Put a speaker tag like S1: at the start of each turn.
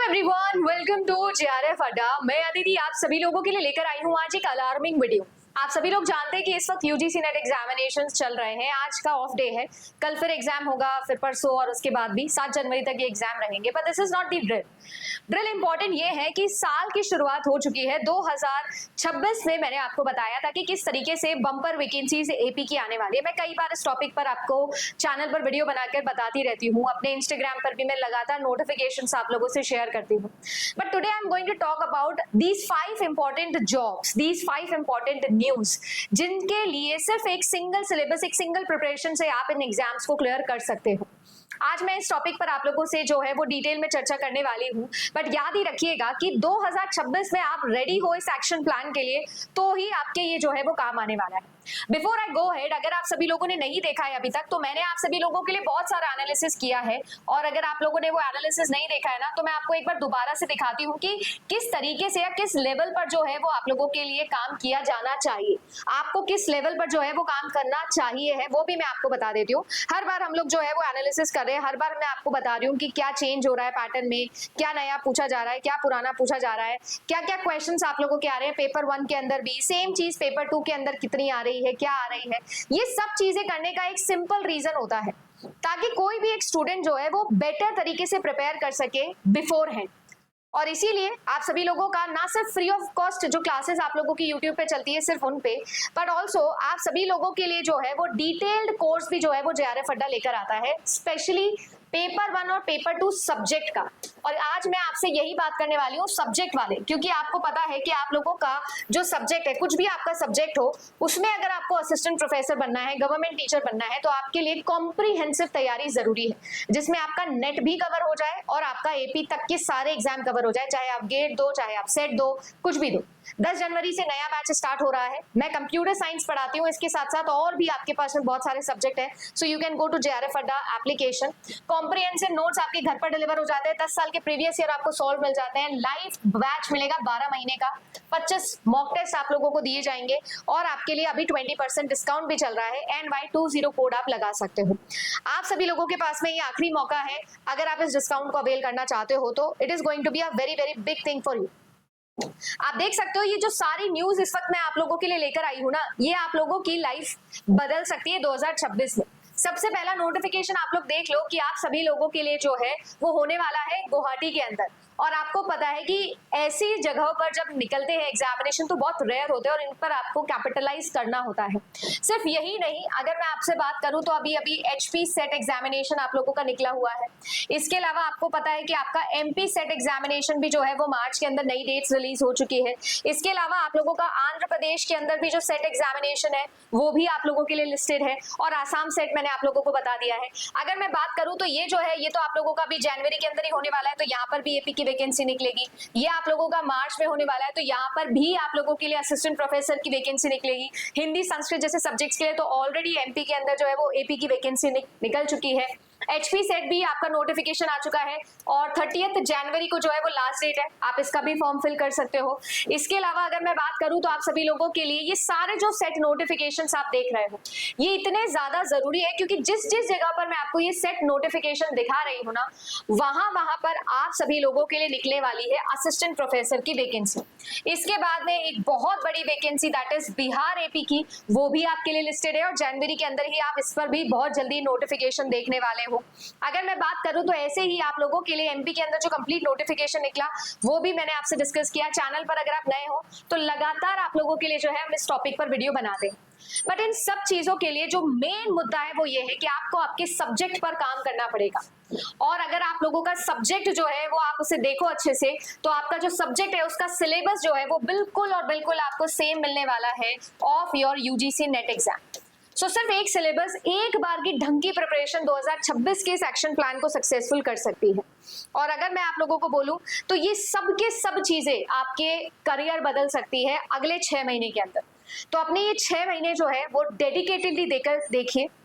S1: Everyone, welcome to JRF अड्डा। मैं अदिति आप सभी लोगों के लिए लेकर आई हूँ आज एक अलार्मिंग वीडियो। आप सभी लोग जानते हैं कि इस वक्त यूजीसी नेट एग्जामिनेशंस चल रहे हैं। आज का ऑफ डे है, कल फिर एग्जाम होगा, फिर परसों और उसके बाद भी 7 जनवरी तक ये एग्जाम रहेंगे। But this is not the drill. Drill important ये है कि साल की शुरुआत हो चुकी है 2026 में। मैंने आपको बताया था कि किस तरीके से बम्पर वैकेंसीज एपी की आने वाली है। मैं कई बार इस टॉपिक पर आपको चैनल पर वीडियो बनाकर बताती रहती हूँ, अपने इंस्टाग्राम पर भी मैं लगातार नोटिफिकेशंस आप लोगों से शेयर करती हूँ। But today I am going to talk about these 5 important jobs, these 5 important news, जिनके लिए सिर्फ एक सिंगल सिलेबस, एक सिंगल प्रिपरेशन से आप इन एग्जाम्स को क्लियर कर सकते हो। आज मैं इस टॉपिक पर आप लोगों से जो है वो डिटेल में चर्चा करने वाली हूँ। बट याद ही रखिएगा कि 2026 में आप रेडी हो इस एक्शन प्लान के लिए, तो ही आपके ये जो है वो काम आने वाला है। बिफोर आई गो हेड, अगर आप सभी लोगों ने नहीं देखा है अभी तक, तो मैंने आप सभी लोगों के लिए बहुत सारा एनालिसिस किया है। और अगर आप लोगों ने वो एनालिसिस नहीं देखा है ना, तो मैं आपको एक बार दोबारा से दिखाती हूँ कि किस तरीके से या किस लेवल पर जो है वो आप लोगों के लिए काम किया जाना चाहिए। आपको किस लेवल पर जो है वो काम करना चाहिए है, वो भी मैं आपको बता देती हूँ। हर बार हम लोग जो है वो एनालिसिस कर रहे हैं, हर बार मैं आपको बता रही हूँ कि क्या चेंज हो रहा है पैटर्न में, क्या नया पूछा जा रहा है, क्या पुराना पूछा जा रहा है, क्या क्या क्वेश्चंस आप लोगों के आ रहे हैं पेपर 1 के अंदर भी, सेम चीज पेपर 2 के अंदर कितनी आ रही है, क्या आ रही है। ये सब चीजें करने का एक सिंपल रीजन होता है, ताकि कोई भी एक स्टूडेंट जो है वो बेटर तरीके से प्रिपेयर कर सके बिफोर हैंड। और इसीलिए आप सभी लोगों का ना सिर्फ फ्री ऑफ कॉस्ट जो क्लासेस आप लोगों की यूट्यूब पे चलती है सिर्फ उन पे, बट ऑल्सो आप सभी लोगों के लिए जो है वो डिटेल्ड कोर्स भी जो है वो जेआरएफ अड्डा लेकर आता है, स्पेशली पेपर 1 और पेपर 2 सब्जेक्ट का। और आज मैं आपसे यही बात करने वाली हूँ सब्जेक्ट वाले, क्योंकि आपको पता है कि आप लोगों का जो सब्जेक्ट है, कुछ भी आपका सब्जेक्ट हो, उसमें अगर आपको असिस्टेंट प्रोफेसर बनना है, गवर्नमेंट टीचर बनना है, तो आपके लिए कॉम्प्रिहेंसिव तैयारी जरूरी है, जिसमें आपका नेट भी कवर हो जाए और आपका एपी तक के सारे एग्जाम कवर हो जाए, चाहे आप गेट दो, चाहे आप सेट दो, कुछ भी दो। 10 जनवरी से नया बैच स्टार्ट हो रहा है। मैं कंप्यूटर साइंस पढ़ाती हूँ, इसके साथ साथ और भी आपके पास में बहुत सारे सब्जेक्ट है। So you can go to JRF Adda application. Comprehensive notes आपके घर पर डिलीवर हो जाते हैं, 10 साल के प्रीवियस ईयर आपको सॉल्व मिल जाते हैं। लाइव बैच मिलेगा 12 महीने का, 25 मॉक टेस्ट आप लोगों को दिए जाएंगे, और आपके लिए अभी 20% डिस्काउंट भी चल रहा है। NY20 कोड आप लगा सकते हो। आप सभी लोगों के पास में ये आखिरी मौका है, अगर आप इस डिस्काउंट को अवेल करना चाहते हो तो it is going to be a very very big thing for you. आप देख सकते हो ये जो सारी न्यूज इस वक्त मैं आप लोगों के लिए लेकर आई हूं ना, ये आप लोगों की लाइफ बदल सकती है 2026 में। सबसे पहला नोटिफिकेशन आप लोग देख लो कि आप सभी लोगों के लिए जो है वो होने वाला है गुवाहाटी के अंदर। और आपको पता है कि ऐसी जगहों पर जब निकलते हैं एग्जामिनेशन तो बहुत रेयर होते हैं, और इन पर आपको कैपिटलाइज करना होता है। सिर्फ यही नहीं, अगर मैं आपसे बात करूं तो अभी अभी HP सेट एग्जामिनेशन आप लोगों का निकला हुआ है। इसके अलावा आपको पता है कि आपका MP सेट एग्जामिनेशन भी जो है वो मार्च के अंदर नई डेट्स रिलीज हो चुकी है। इसके अलावा आप लोगों का आंध्र प्रदेश के अंदर भी जो सेट एग्जामिनेशन है वो भी आप लोगों के लिए लिस्टेड है, और आसाम सेट मैंने आप लोगों को बता दिया है। अगर मैं बात करूं तो ये जो है ये तो आप लोगों का भी जनवरी के अंदर ही होने वाला है, तो यहाँ पर भी एपी की वैकेंसी निकलेगी। ये आप लोगों का मार्च में होने वाला है, तो यहाँ पर भी आप लोगों के लिए असिस्टेंट प्रोफेसर की वैकेंसी निकलेगी। हिंदी संस्कृत जैसे सब्जेक्ट्स के लिए तो ऑलरेडी MP के अंदर जो है वो एपी की वैकेंसी निकल चुकी है। HP सेट भी आपका नोटिफिकेशन आ चुका है, और 30 जनवरी को जो है वो लास्ट डेट है, आप इसका भी फॉर्म फिल कर सकते हो। इसके अलावा अगर मैं बात करूं तो आप सभी लोगों के लिए ये सारे जो सेट नोटिफिकेशंस आप देख रहे हो ये इतने ज्यादा जरूरी है, क्योंकि जिस जिस जगह पर मैं आपको ये सेट नोटिफिकेशन दिखा रही हूँ ना, वहां पर आप सभी लोगों के लिए निकले वाली है असिस्टेंट प्रोफेसर की वैकेंसी। इसके बाद में एक बहुत बड़ी vacancy that is Bihar AP की, वो भी आपके लिए लिस्टेड है, और जनवरी के अंदर ही आप इस पर भी बहुत जल्दी नोटिफिकेशन देखने वाले हो। अगर मैं बात करूं तो ऐसे ही आप लोगों के लिए MP के अंदर जो कंप्लीट नोटिफिकेशन निकला वो भी मैंने आपसे डिस्कस किया। चैनल पर अगर आप नए हो तो लगातार आप लोगों के लिए जो है हम इस टॉपिक पर वीडियो बनाते हैं। बट इन सब चीजों के लिए जो मेन मुद्दा है वो ये है कि आपको आपके सब्जेक्ट पर काम करना पड़ेगा। और अगर आप लोगों का सब्जेक्ट जो है वो आप उसे देखो अच्छे से, तो आपका जो सब्जेक्ट है उसका सिलेबस जो है वो बिल्कुल और बिल्कुल आपको सेम मिलने वाला है of your UGC NET exam. So सिर्फ एक सिलेबस, एक बार की ढंग की प्रिपरेशन 2026 के इस एक्शन प्लान को सक्सेसफुल कर सकती है। और अगर मैं आप लोगों को बोलूं तो ये सब के सब चीजें आपके करियर बदल सकती है अगले 6 महीने के अंदर। तो अपने ये 6 महीने जो है वो डेडिकेटेडली देकर देखिए,